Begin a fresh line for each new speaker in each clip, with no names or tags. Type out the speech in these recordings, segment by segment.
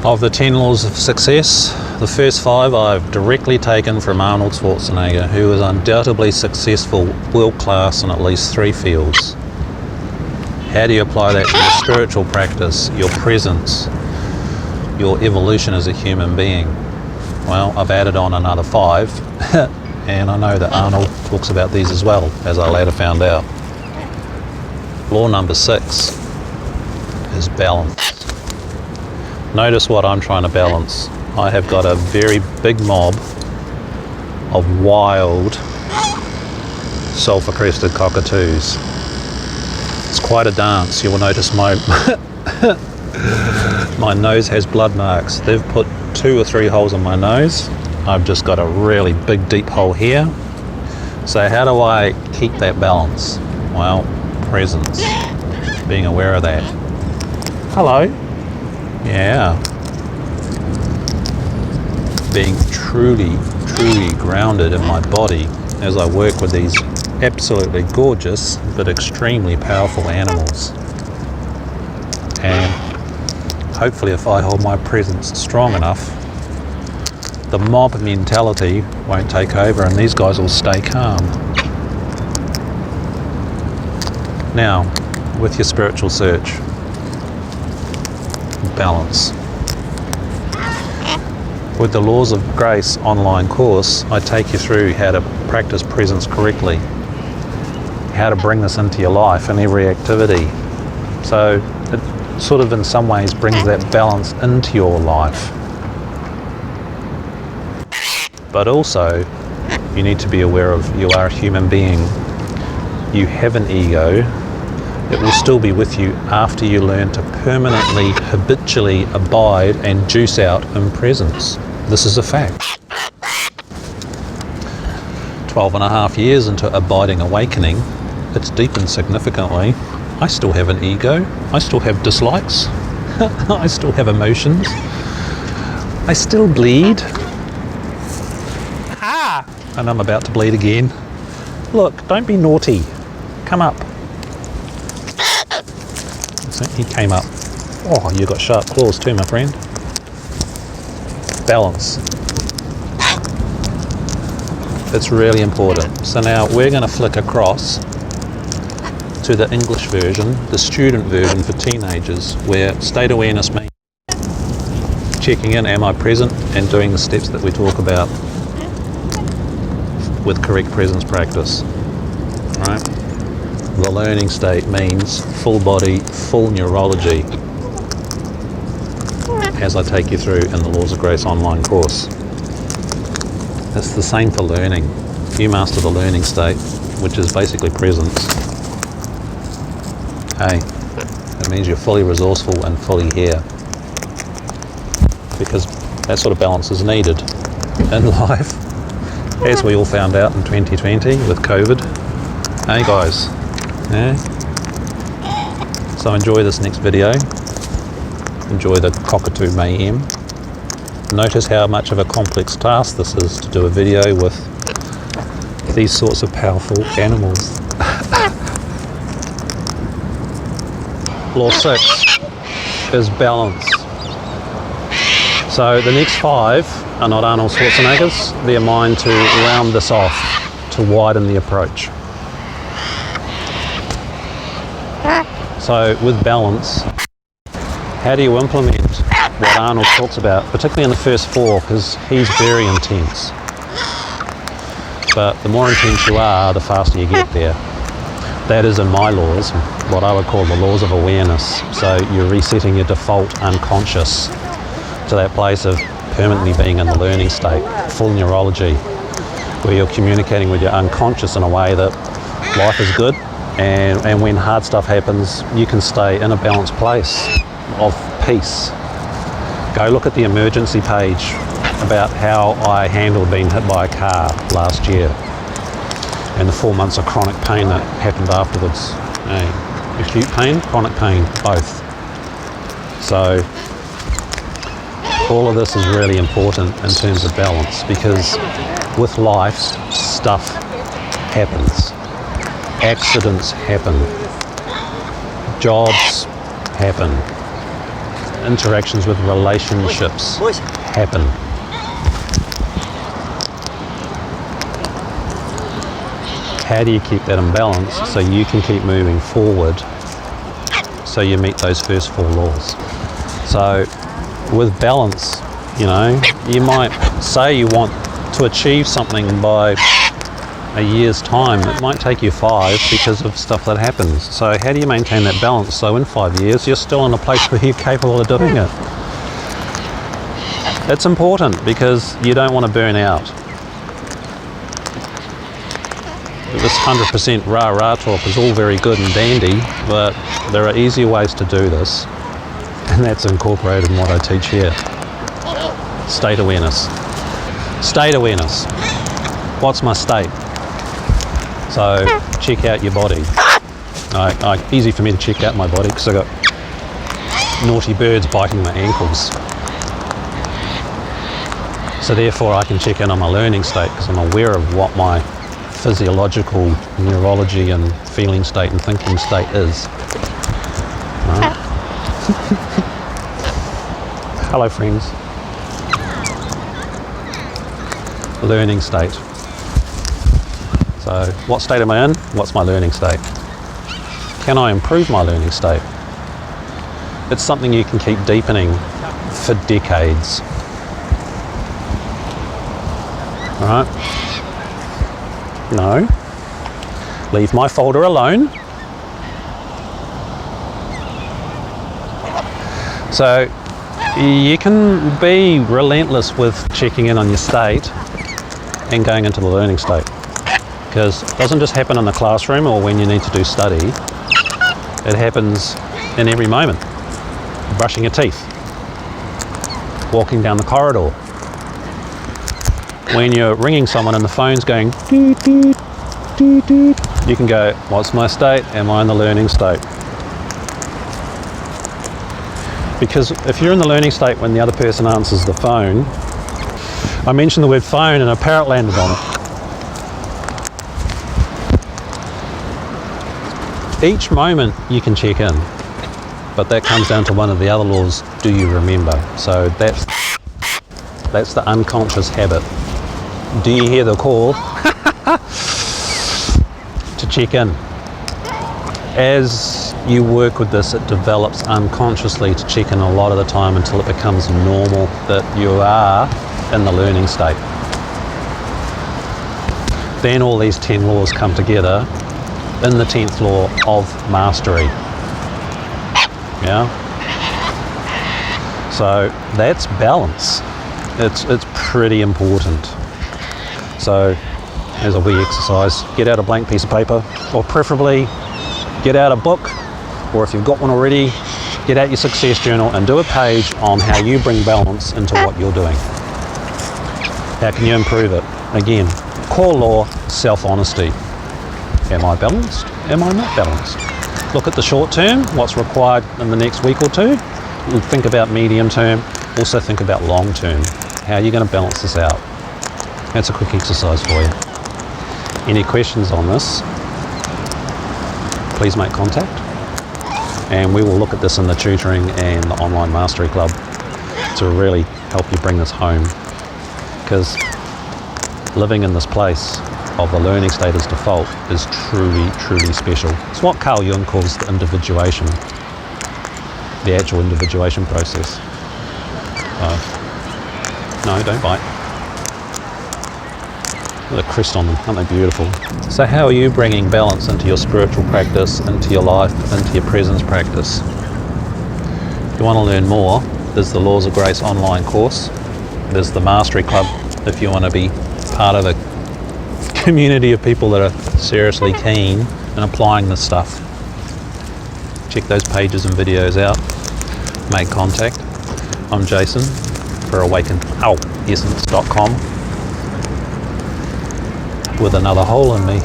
Of the 10 laws of success, the first 5 I've directly taken from Arnold Schwarzenegger, who was undoubtedly successful, world-class in at least 3 fields. How do you apply that to your spiritual practice, your presence, your evolution as a human being? Well, I've added on another 5, and I know that Arnold talks about these as well, as I later found out. Law number 6 is balance. Notice what I'm trying to balance. I have got a very big mob of wild sulfur-crested cockatoos. It's quite a dance. You will notice my my nose has blood marks. They've put 2 or 3 holes in my nose. I've just got a really big deep hole here. So how do I keep that balance? Well, presence. Being aware of that. Hello. Yeah. Being truly grounded in my body as I work with these absolutely gorgeous but extremely powerful animals. And hopefully if I hold my presence strong enough, the mob mentality won't take over and these guys will stay calm. Now, with your spiritual search, balance. With the Laws of Grace online course, I take you through how to practice presence correctly, how to bring this into your life in every activity. So it sort of in some ways brings that balance into your life. But also, you need to be aware of you are a human being. You have an ego. It will still be with you after you learn to permanently, habitually abide and juice out in presence. This is a fact. 12 and a half years into abiding awakening, it's deepened significantly. I still have an ego. I still have dislikes. I still have emotions. I still bleed. Ah! And I'm about to bleed again. Look, don't be naughty. Come up. He came up. Oh, you got sharp claws too, my friend. Balance. It's really important. So now we're going to flick across to the English version, the student version for teenagers, where state awareness means checking in, am I present, and doing the steps that we talk about with correct presence practice. Right? The learning state means full body, full neurology, as I take you through in the Laws of Grace online course. It's the same for learning. You master the learning state, which is basically presence. Hey, it means you're fully resourceful and fully here, because that sort of balance is needed in life, as we all found out in 2020 with COVID. Hey guys. Yeah. So enjoy this next video. Enjoy the cockatoo mayhem. Notice how much of a complex task this is to do a video with these sorts of powerful animals. Law 6 is balance. So the next 5 are not Arnold Schwarzenegger's, they're mine to round this off, to widen the approach. So with balance, how do you implement what Arnold talks about, particularly in the first 4, because he's very intense. But the more intense you are, the faster you get there. That is in my laws, what I would call the laws of awareness. So you're resetting your default unconscious to that place of permanently being in the learning state, full neurology, where you're communicating with your unconscious in a way that life is good. And when hard stuff happens, you can stay in a balanced place of peace. Go look at the emergency page about how I handled being hit by a car last year and the 4 months of chronic pain that happened afterwards. Acute pain, chronic pain, both. So all of this is really important in terms of balance, because with life, stuff happens. Accidents happen, jobs happen, interactions with relationships happen. How do you keep that in balance so you can keep moving forward so you meet those first 4 laws? So with balance, you know, you might say you want to achieve something by a year's time. It might take you 5 because of stuff that happens. So how do you maintain that balance so in 5 years you're still in a place where you're capable of doing it? It's important because you don't want to burn out. This 100% rah-rah talk is all very good and dandy, but there are easier ways to do this, and that's incorporated in what I teach here. State awareness. State awareness. What's my state? So check out your body. Easy for me to check out my body because I got naughty birds biting my ankles. So therefore I can check in on my learning state because I'm aware of what my physiological, neurology and feeling state and thinking state is. Right. Hello friends. Learning state. So what state am I in? What's my learning state? Can I improve my learning state? It's something you can keep deepening for decades. Alright? No. Leave my folder alone. So you can be relentless with checking in on your state and going into the learning state, because it doesn't just happen in the classroom or when you need to do study. It happens in every moment. Brushing your teeth, walking down the corridor, when you're ringing someone and the phone's going doot, doot, doot, doot, you can go, what's my state? Am I in the learning state? Because if you're in the learning state when the other person answers the phone, I mentioned the word phone and a parrot landed on it. Each moment you can check in, but that comes down to one of the other laws, do you remember? So that's the unconscious habit. Do you hear the call? To check in. As you work with this, it develops unconsciously to check in a lot of the time until it becomes normal that you are in the learning state. Then all these 10 laws come together in the 10th law of mastery. Yeah? So that's balance. It's pretty important. So as a wee exercise, get out a blank piece of paper, or preferably get out a book, or if you've got one already, get out your success journal and do a page on how you bring balance into what you're doing. How can you improve it? Again, core law, self-honesty. Am I balanced? Am I not balanced? Look at the short term, what's required in the next week or two. Think about medium term, also think about long term. How are you going to balance this out? That's a quick exercise for you. Any questions on this, please make contact, and we will look at this in the tutoring and the online mastery club to really help you bring this home, because living in this place of the learning state as default is truly, truly special. It's what Carl Jung calls the individuation, the actual individuation process. No, don't bite. With a crest on them, aren't they beautiful? So how are you bringing balance into your spiritual practice, into your life, into your presence practice? If you want to learn more, there's the Laws of Grace online course. There's the Mastery Club if you want to be part of a community of people that are seriously keen in applying this stuff. Check those pages and videos out. Make contact. I'm Jason for AwakenedEssence.com. with another hole in me.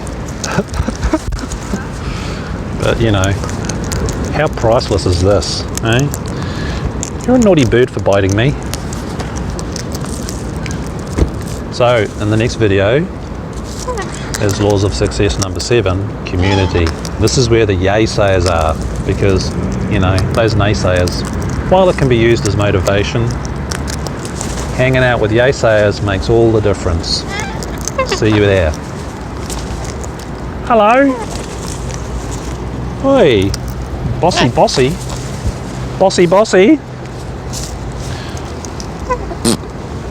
But you know, how priceless is this, eh? You're a naughty bird for biting me. So in the next video is Laws of Success number 7, community. This is where the yay sayers are, because you know, those naysayers, while it can be used as motivation, hanging out with yaysayers makes all the difference. See you there. Hello. Oi. Bossy, bossy. Bossy, bossy.